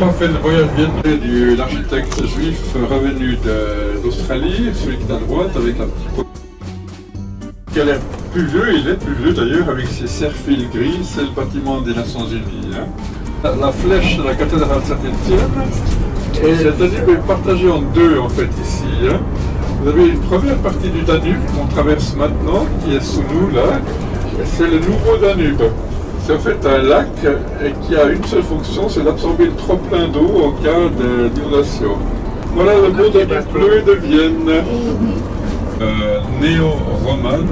pas fait le voyage bien de l'architecte juif revenu d'Australie, celui qui est à droite avec la petite... qui a l'air plus vieux, il est plus vieux d'ailleurs, avec ses serre-fils gris, c'est le bâtiment des Nations Unies. Hein. La flèche de la cathédrale Saint-Étienne, et le Danube est partagé en deux en fait ici. Hein. Vous avez une première partie du Danube qu'on traverse maintenant, qui est sous nous là, c'est le nouveau Danube. C'est en fait un lac qui a une seule fonction, c'est d'absorber le trop-plein d'eau en cas d'inondation. Voilà le beau Danube bleu de Vienne. Néo-romane,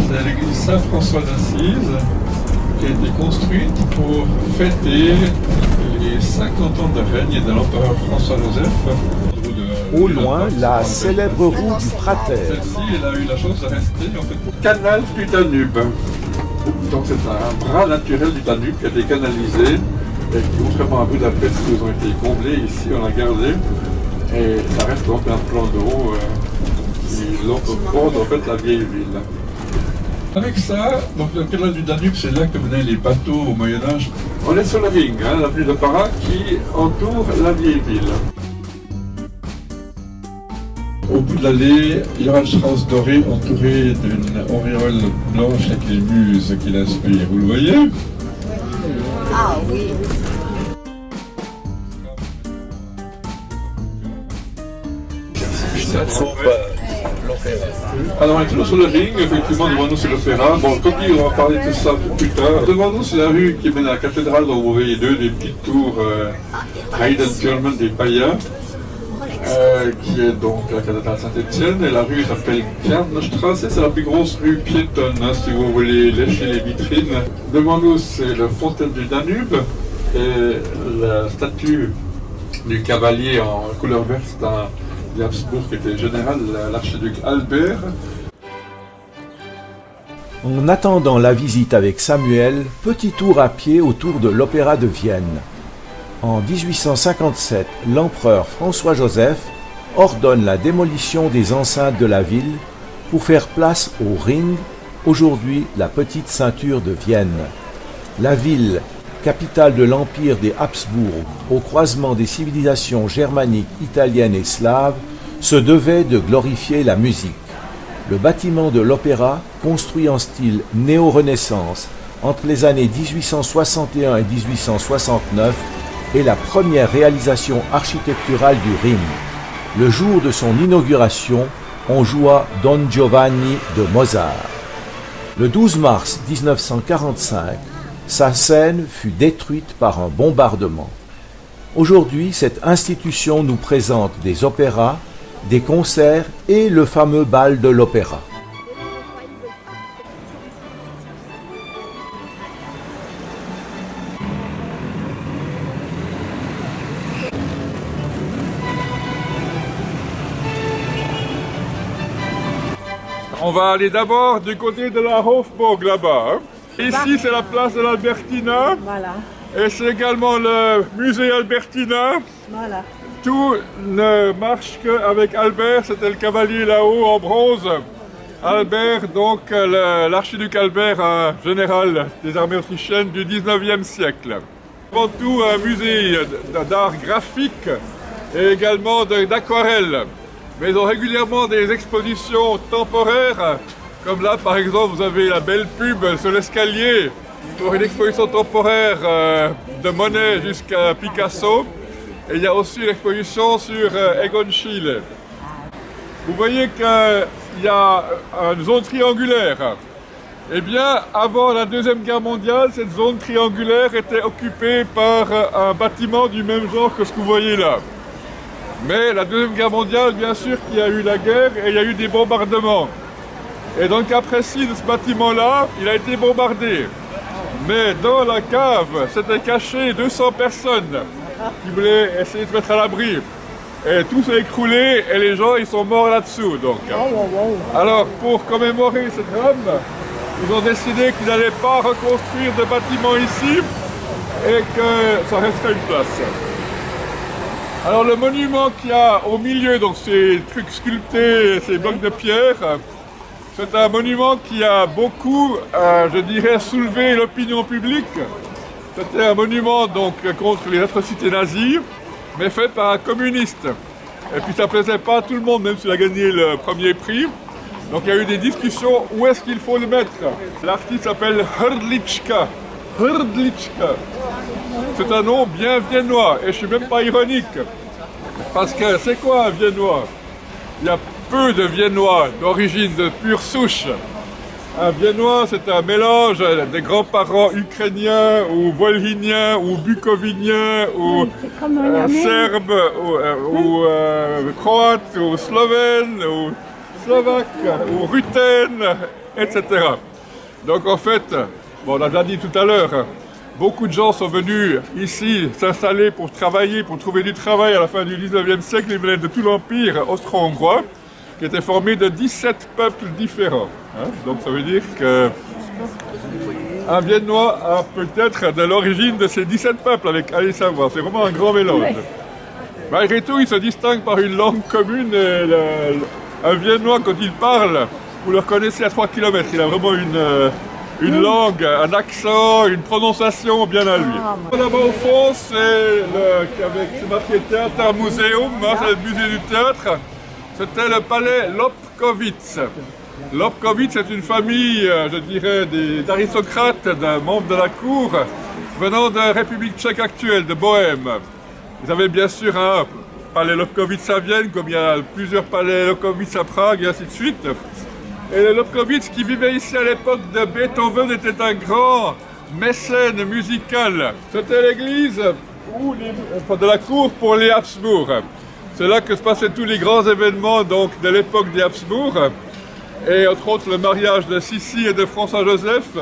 c'est l'église Saint-François d'Assise qui a été construite pour fêter les 50 ans de règne de l'empereur François-Joseph. Au loin, la célèbre roue du Prater. Celle-ci, elle a eu la chance de rester en fait canal du Danube. Donc c'est un bras naturel du Danube qui a été canalisé et qui, contrairement à Budapest, ils ont été comblés. Ici, on l'a gardé et ça reste donc un plan d'eau. Qui borde en fait la vieille ville. Avec ça, donc le canal du Danube, c'est là que venaient les bateaux au Moyen-Âge. On est sur le Ring, hein, l'avenue de Para, qui entoure la vieille ville. Au bout de l'allée, il y aura une Strauss dorée entourée d'une auréole blanche avec les muses qui l'inspirent. Vous le voyez? Ah oui. Alors on est toujours sur le Ring, effectivement devant nous c'est l'opéra. Bon, comme dit, on va parler de ça plus tard. Devant nous c'est la rue qui mène à la cathédrale, dont vous voyez des petites tours Heidenturmen des Payas, qui est donc la cathédrale Saint-Étienne, et la rue s'appelle Kärntnerstraße, c'est la plus grosse rue piétonne, hein, si vous voulez lécher les vitrines. Devant nous c'est le fontaine du Danube, et la statue du cavalier en couleur verte d'Habsbourg, qui était général, l'archiduc Albert. En attendant la visite avec Samuel, petit tour à pied autour de l'Opéra de Vienne. En 1857, l'empereur François-Joseph ordonne la démolition des enceintes de la ville pour faire place au Ring, aujourd'hui la petite ceinture de Vienne. La ville, capitale de l'empire des Habsbourg, au croisement des civilisations germaniques, italiennes et slaves, se devait de glorifier la musique. Le bâtiment de l'opéra, construit en style néo-renaissance entre les années 1861 et 1869, est la première réalisation architecturale du Ring. Le jour de son inauguration, on joua Don Giovanni de Mozart. Le 12 mars 1945, sa scène fut détruite par un bombardement. Aujourd'hui, cette institution nous présente des opéras, des concerts et le fameux bal de l'opéra. On va aller d'abord du côté de la Hofburg là-bas. Hein. Ici, c'est la place de l'Albertina. Voilà. Et c'est également le musée Albertina. Voilà. Tout ne marche qu'avec Albert, c'était le cavalier là-haut en bronze. Albert, donc l'archiduc Albert, un général des armées autrichiennes du 19e siècle. Avant tout, un musée d'art graphique et également d'aquarelle. Mais ils ont régulièrement des expositions temporaires. Comme là, par exemple, vous avez la belle pub sur l'escalier pour une exposition temporaire de Monet jusqu'à Picasso. Et il y a aussi une exposition sur Egon Schiele. Vous voyez qu'il y a une zone triangulaire. Eh bien, avant la Deuxième Guerre mondiale, cette zone triangulaire était occupée par un bâtiment du même genre que ce que vous voyez là. Mais la Deuxième Guerre mondiale, bien sûr qu'il y a eu la guerre et il y a eu des bombardements. Et dans le cas précis de ce bâtiment-là, il a été bombardé. Mais dans la cave, s'étaient cachées 200 personnes qui voulaient essayer de se mettre à l'abri. Et tout s'est écroulé et les gens ils sont morts là-dessous. Donc. Alors pour commémorer ce drame, ils ont décidé qu'ils n'allaient pas reconstruire de bâtiment ici et que ça resterait une place. Alors le monument qu'il y a au milieu, donc ces trucs sculptés, ces blocs de pierre, C'est un monument qui a beaucoup, je dirais, soulevé l'opinion publique, C'était un monument donc contre les atrocités nazies, mais fait par un communiste. Et puis ça plaisait pas à tout le monde, même s'il a gagné le premier prix. Donc il y a eu des discussions où est-ce qu'il faut le mettre. L'artiste s'appelle Hrdlička. Hrdlička. C'est un nom bien viennois et je suis même pas ironique. Parce que c'est quoi un viennois? Il y a peu de viennois d'origine de pure souche. Un viennois, c'est un mélange des grands-parents ukrainiens ou volhyniens ou bucoviniens ou serbes ou croates ou slovènes ou slovaques ou ruthènes, etc. Donc en fait, bon, on l'a déjà dit tout à l'heure, beaucoup de gens sont venus ici s'installer pour travailler, pour trouver du travail à la fin du 19e siècle. Ils venaient de tout l'empire austro-hongrois, qui était formé de 17 peuples différents. Hein? Donc ça veut dire que un Viennois a peut-être de l'origine de ces 17 peuples, allez savoir, c'est vraiment un grand mélange. Malgré tout, il se distingue par une langue commune. Et un Viennois, quand il parle, vous le reconnaissez à 3 km, il a vraiment une langue, un accent, une prononciation bien à lui. Là-bas au fond, c'est marqué Théâtre Museum, hein, c'est le musée du théâtre. C'était le palais Lobkowicz. Lobkowicz, c'est une famille, je dirais, d'aristocrates, d'un membre de la cour, venant de la République tchèque actuelle, de Bohême. Ils avaient bien sûr un palais Lobkowicz à Vienne, comme il y a plusieurs palais Lobkowicz à Prague, et ainsi de suite. Et le Lobkowicz, qui vivait ici à l'époque de Beethoven, était un grand mécène musical. C'était l'église de la cour pour les Habsbourg. C'est là que se passaient tous les grands événements donc, de l'époque des Habsbourg, et entre autres le mariage de Sissi et de François-Joseph,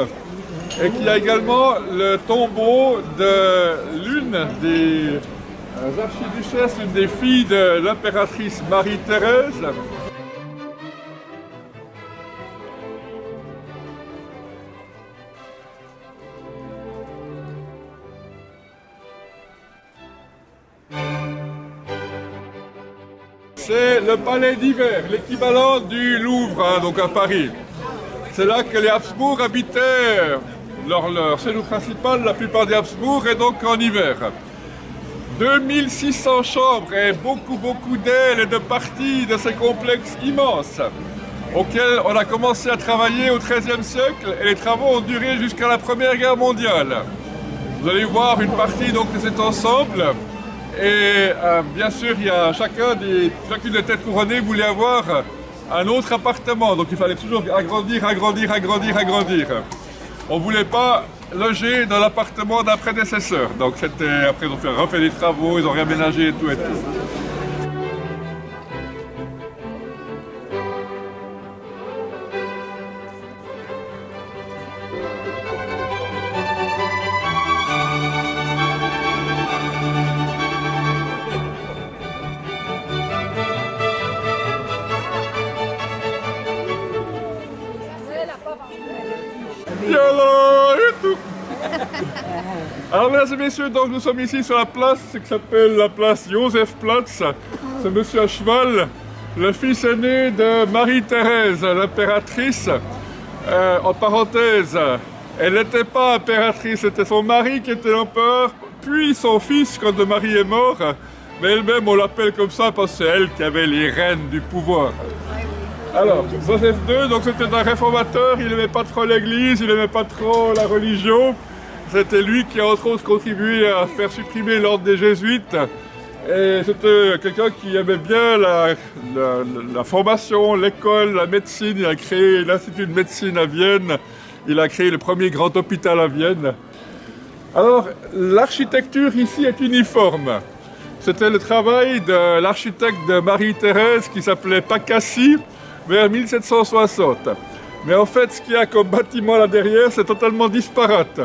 et qu'il y a également le tombeau de l'une des archiduchesses, une des filles de l'impératrice Marie-Thérèse. C'est le palais d'hiver, l'équivalent du Louvre, hein, donc à Paris. C'est là que les Habsbourg habitaient leur séjour principal, la plupart des Habsbourg, et donc en hiver. 2600 chambres et beaucoup d'ailes et de parties de ces complexes immenses, auxquels on a commencé à travailler au XIIIe siècle, et les travaux ont duré jusqu'à la Première Guerre mondiale. Vous allez voir une partie donc, de cet ensemble. Et bien sûr, il y a chacune des têtes couronnées voulait avoir un autre appartement. Donc il fallait toujours agrandir. On ne voulait pas loger dans l'appartement d'un prédécesseur. Donc après ils ont refait des travaux, ils ont réaménagé et tout. Alors mesdames et messieurs, donc nous sommes ici sur la place qui s'appelle la place Josefplatz. C'est monsieur à cheval, le fils aîné de Marie-Thérèse, l'impératrice. En parenthèse, elle n'était pas impératrice, c'était son mari qui était l'empereur, puis son fils quand le mari est mort. Mais elle-même, on l'appelle comme ça parce que c'est elle qui avait les rênes du pouvoir. Alors, Joseph II, donc c'était un réformateur, il n'aimait pas trop l'église, il n'aimait pas trop la religion. C'était lui qui a entre autres contribué à faire supprimer l'ordre des jésuites. Et c'était quelqu'un qui aimait bien la formation, l'école, la médecine. Il a créé l'Institut de médecine à Vienne. Il a créé le premier grand hôpital à Vienne. Alors, l'architecture ici est uniforme. C'était le travail de l'architecte de Marie-Thérèse qui s'appelait Pacassi vers 1760. Mais en fait, ce qu'il y a comme bâtiment là derrière, c'est totalement disparate.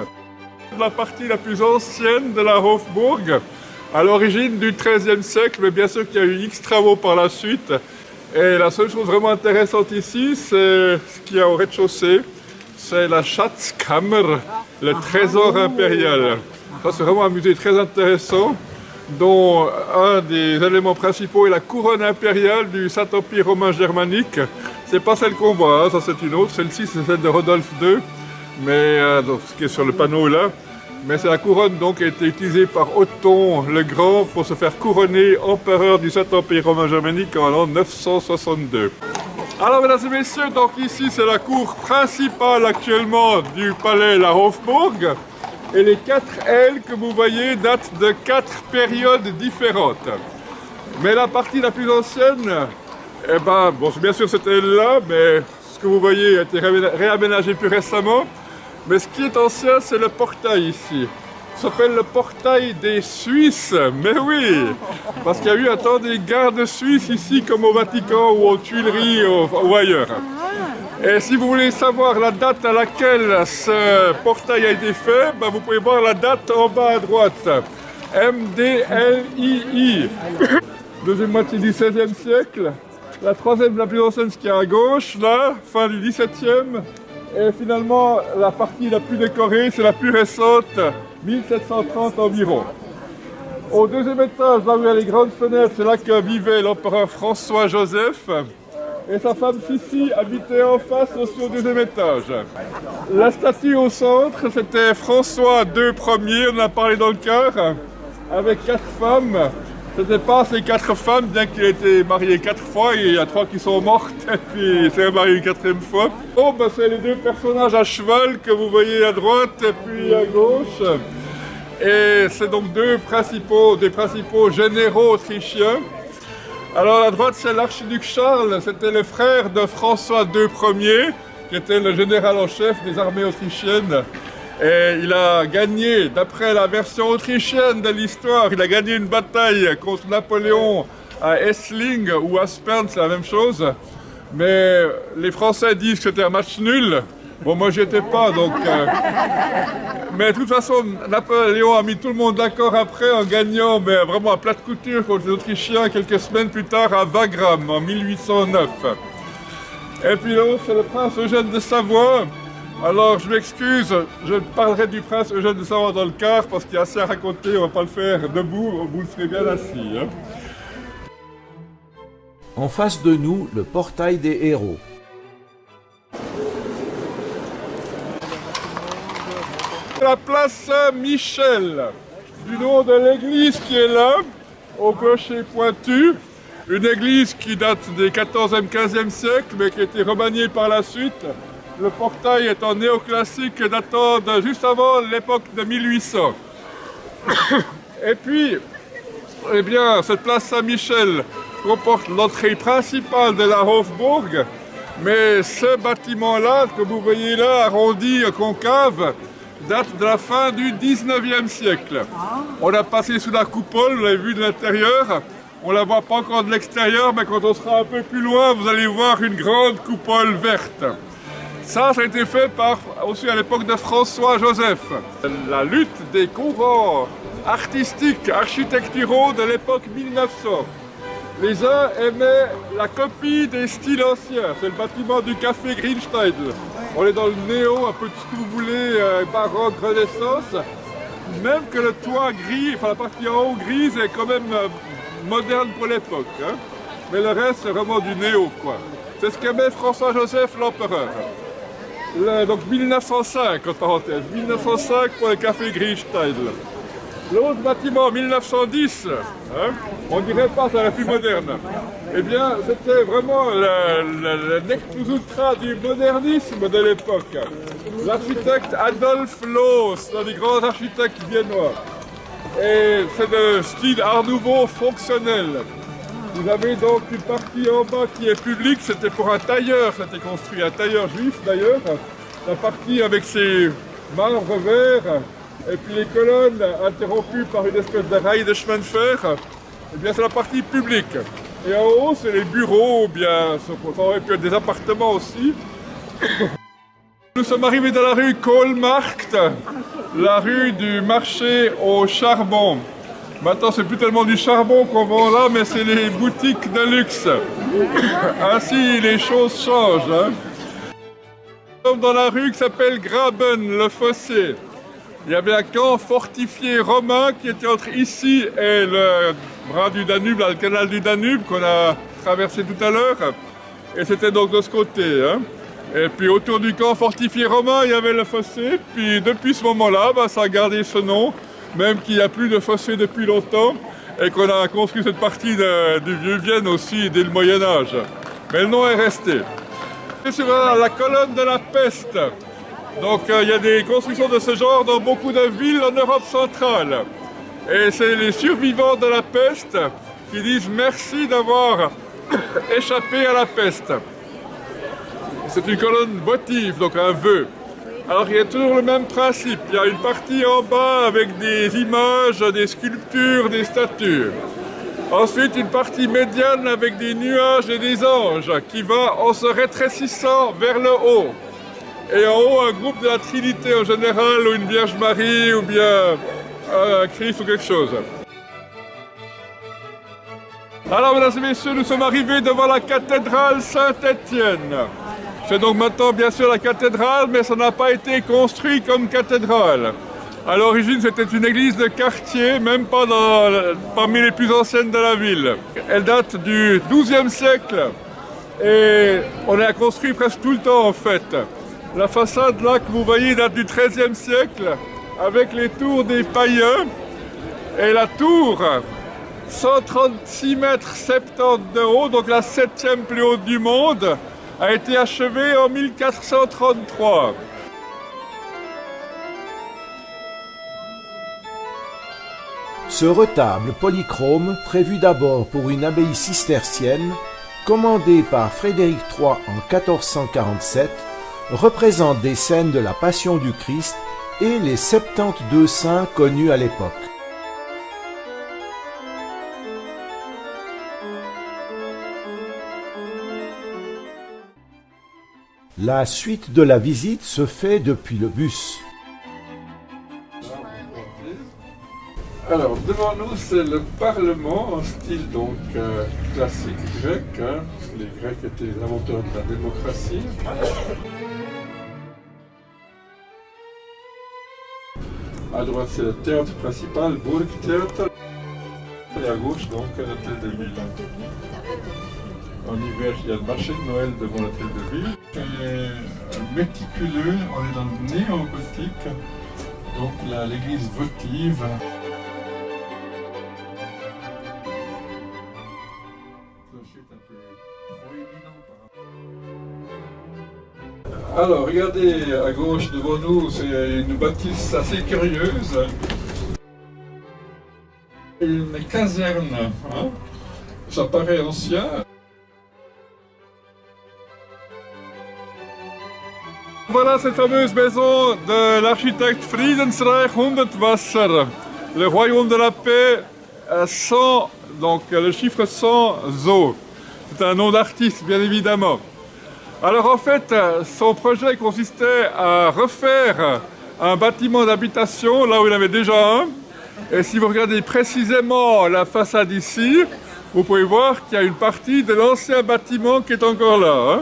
La partie la plus ancienne de la Hofburg, à l'origine du XIIIe siècle, mais bien sûr qu'il y a eu X travaux par la suite. Et la seule chose vraiment intéressante ici, c'est ce qu'il y a au rez-de-chaussée, c'est la Schatzkammer, le trésor impérial. Ça, c'est vraiment un musée très intéressant, dont un des éléments principaux est la couronne impériale du Saint-Empire romain germanique. C'est pas celle qu'on voit, hein, ça c'est une autre. Celle-ci, c'est celle de Rodolphe II, mais donc, ce qui est sur le panneau là. Mais c'est la couronne donc qui a été utilisée par Othon le Grand pour se faire couronner empereur du Saint-Empire romain germanique en l'an 962. Alors mesdames et messieurs, donc ici c'est la cour principale actuellement du palais La Hofburg. Et les 4 ailes que vous voyez datent de 4 périodes différentes. Mais la partie la plus ancienne, eh ben, bon, bien sûr cette aile-là, mais ce que vous voyez a été réaménagé plus récemment. Mais ce qui est ancien, c'est le portail ici. Ça s'appelle le portail des Suisses, mais oui, parce qu'il y a eu un temps des gardes suisses ici, comme au Vatican ou aux Tuileries ou ailleurs. Et si vous voulez savoir la date à laquelle ce portail a été fait, ben vous pouvez voir la date en bas à droite. MDLII. Deuxième moitié du XVIe siècle. La troisième, la plus ancienne, ce qui est à gauche, là, fin du XVIIe. Et finalement, la partie la plus décorée, c'est la plus récente, 1730 environ. Au deuxième étage, là où il y a les grandes fenêtres, c'est là que vivait l'empereur François-Joseph. Et sa femme Sissi habitait en face aussi au deuxième étage. La statue au centre, c'était François II Ier, on en a parlé dans le chœur, avec 4 femmes. Ce n'était pas ces 4 femmes, bien qu'il ait été marié 4 fois, il y a 3 qui sont mortes, et puis il s'est marié une 4e fois. Oh, ben c'est les 2 personnages à cheval que vous voyez à droite et puis à gauche. Et c'est donc des principaux généraux autrichiens. Alors à droite, c'est l'archiduc Charles, c'était le frère de François II Ier, qui était le général en chef des armées autrichiennes. Et il a gagné, d'après la version autrichienne de l'histoire, il a gagné une bataille contre Napoléon à Essling ou à Spern, c'est la même chose. Mais les Français disent que c'était un match nul. Bon, moi j'y étais pas, donc... Mais de toute façon, Napoléon a mis tout le monde d'accord après en gagnant, mais vraiment à plat de couture contre les Autrichiens quelques semaines plus tard à Wagram en 1809. Et puis l'autre, c'est le prince Eugène de Savoie. Alors je m'excuse, je parlerai du prince Eugène de Savoie dans le quart parce qu'il y a assez à raconter, on ne va pas le faire debout, vous le serez bien assis. Hein. En face de nous, le portail des héros. La place Saint-Michel, du nom de l'église qui est là, au clocher pointu. Une église qui date des 14e, 15e siècle, mais qui a été remaniée par la suite. Le portail est en néoclassique datant de juste avant l'époque de 1800. Et puis, eh bien, cette place Saint-Michel comporte l'entrée principale de la Hofburg, mais ce bâtiment-là, que vous voyez là, arrondi, concave, date de la fin du 19e siècle. On a passé sous la coupole, vous l'avez vu de l'intérieur. On ne la voit pas encore de l'extérieur, mais quand on sera un peu plus loin, vous allez voir une grande coupole verte. Ça a été fait aussi à l'époque de François-Joseph. La lutte des courants artistiques, architecturaux de l'époque 1900. Les uns aimaient la copie des styles anciens. C'est le bâtiment du café Greenstein. On est dans le néo, un peu tout ce que vous voulez, baroque, renaissance. Même que le toit gris, enfin la partie en haut grise est quand même moderne pour l'époque. Hein. Mais le reste, c'est vraiment du néo, quoi. C'est ce qu'aimait François-Joseph l'empereur. Donc 1905, en parenthèse. 1905 pour le café Greenstein. L'autre bâtiment, 1910, hein, on dirait pas, c'est la plus moderne. Eh bien, c'était vraiment le nec plus ultra du modernisme de l'époque. L'architecte Adolf Loos, l'un des grands architectes viennois. Et c'est de style art nouveau fonctionnel. Vous avez donc une partie en bas qui est publique, c'était pour un tailleur, c'était construit, un tailleur juif d'ailleurs. La partie avec ses marbres verts, et puis les colonnes interrompues par une espèce de rail de chemin de fer, eh bien c'est la partie publique. Et en haut, c'est les bureaux, ou bien ça aurait pu être des appartements aussi. Nous sommes arrivés dans la rue Kohlmarkt, la rue du marché au charbon. Maintenant, c'est plus tellement du charbon qu'on vend là, mais c'est les boutiques de luxe. Ainsi, les choses changent. Hein. Nous sommes dans la rue qui s'appelle Graben, le fossé. Il y avait un camp fortifié romain qui était entre ici et le bras du Danube, là, le canal du Danube qu'on a traversé tout à l'heure. Et c'était donc de ce côté. Hein. Et puis autour du camp fortifié romain, il y avait le fossé. Puis depuis ce moment-là, ça a gardé ce nom, même qu'il n'y a plus de fossé depuis longtemps. Et qu'on a construit cette partie du Vieux-Vienne aussi dès le Moyen-Âge. Mais le nom est resté. Et sur la colonne de la peste. Donc il y a des constructions de ce genre dans beaucoup de villes en Europe centrale. Et c'est les survivants de la peste qui disent merci d'avoir échappé à la peste. C'est une colonne votive, donc un vœu. Alors il y a toujours le même principe, il y a une partie en bas avec des images, des sculptures, des statues. Ensuite une partie médiane avec des nuages et des anges qui va en se rétrécissant vers le haut. Et en haut un groupe de la Trinité en général, ou une Vierge Marie, ou bien un Christ ou quelque chose. Alors mesdames et messieurs, nous sommes arrivés devant la cathédrale Saint-Étienne. C'est donc maintenant bien sûr la cathédrale, mais ça n'a pas été construit comme cathédrale. À l'origine, c'était une église de quartier, même pas parmi les plus anciennes de la ville. Elle date du XIIe siècle et on a construit presque tout le temps en fait. La façade là que vous voyez date du XIIIe siècle avec les tours des païens et la tour 136 mètres 70 de haut, donc la 7e plus haute du monde, a été achevé en 1433. Ce retable polychrome, prévu d'abord pour une abbaye cistercienne, commandée par Frédéric III en 1447, représente des scènes de la Passion du Christ et les 72 saints connus à l'époque. La suite de la visite se fait depuis le bus. Alors, devant nous, c'est le Parlement en style donc classique grec. Les Grecs étaient les inventeurs de la démocratie. À droite, c'est le théâtre principal, Burgtheater. Et à gauche, donc, l'hôtel de ville. En hiver, il y a le marché de Noël devant l'hôtel de ville. C'est méticuleux, on est dans le néo-gothique, donc l'église votive. Alors, regardez à gauche devant nous, c'est une bâtisse assez curieuse. Une caserne, hein? Ça paraît ancien. Voilà cette fameuse maison de l'architecte Friedensreich Hundertwasser, le royaume de la paix 100, donc le chiffre 100 Zo. C'est un nom d'artiste, bien évidemment. Alors en fait, son projet consistait à refaire un bâtiment d'habitation là où il avait déjà un. Et si vous regardez précisément la façade ici, vous pouvez voir qu'il y a une partie de l'ancien bâtiment qui est encore là. Hein.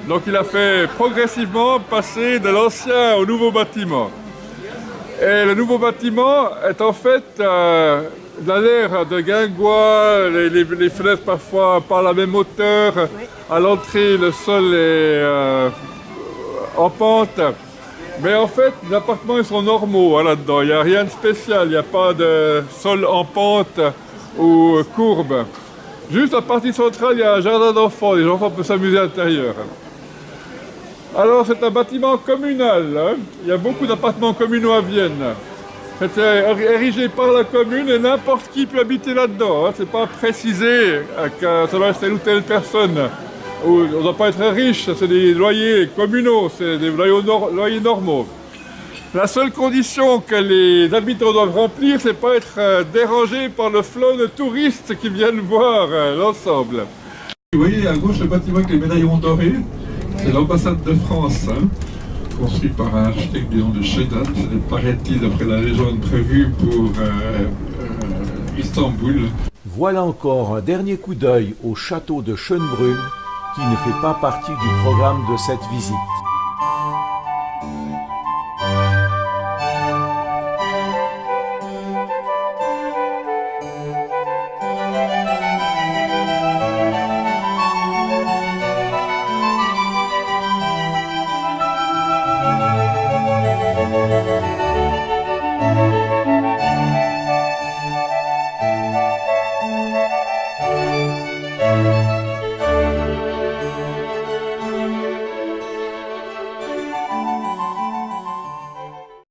Donc il a fait progressivement passer de l'ancien au nouveau bâtiment. Et le nouveau bâtiment est en fait dans l'ère de guingois, les fenêtres parfois par la même hauteur. Oui. À l'entrée, le sol est en pente. Mais en fait, les appartements ils sont normaux là-dedans. Il n'y a rien de spécial, il n'y a pas de sol en pente ou courbe. Juste la partie centrale, il y a un jardin d'enfants. Les enfants peuvent s'amuser à l'intérieur. Alors c'est un bâtiment communal, hein. Il y a beaucoup d'appartements communaux à Vienne. C'était érigé par la commune et n'importe qui peut habiter là-dedans. Hein. C'est pas précisé que ça doit être telle ou telle personne. On ne doit pas être riche, c'est des loyers communaux, c'est des loyers normaux. La seule condition que les habitants doivent remplir, c'est pas être dérangés par le flot de touristes qui viennent voir l'ensemble. Vous voyez à gauche le bâtiment avec les médaillons dorés. C'est l'ambassade de France, hein, construit par un architecte du nom de Schedan. C'est, paraît-il, d'après la légende, prévue pour Istanbul. Voilà encore un dernier coup d'œil au château de Schönbrunn qui ne fait pas partie du programme de cette visite.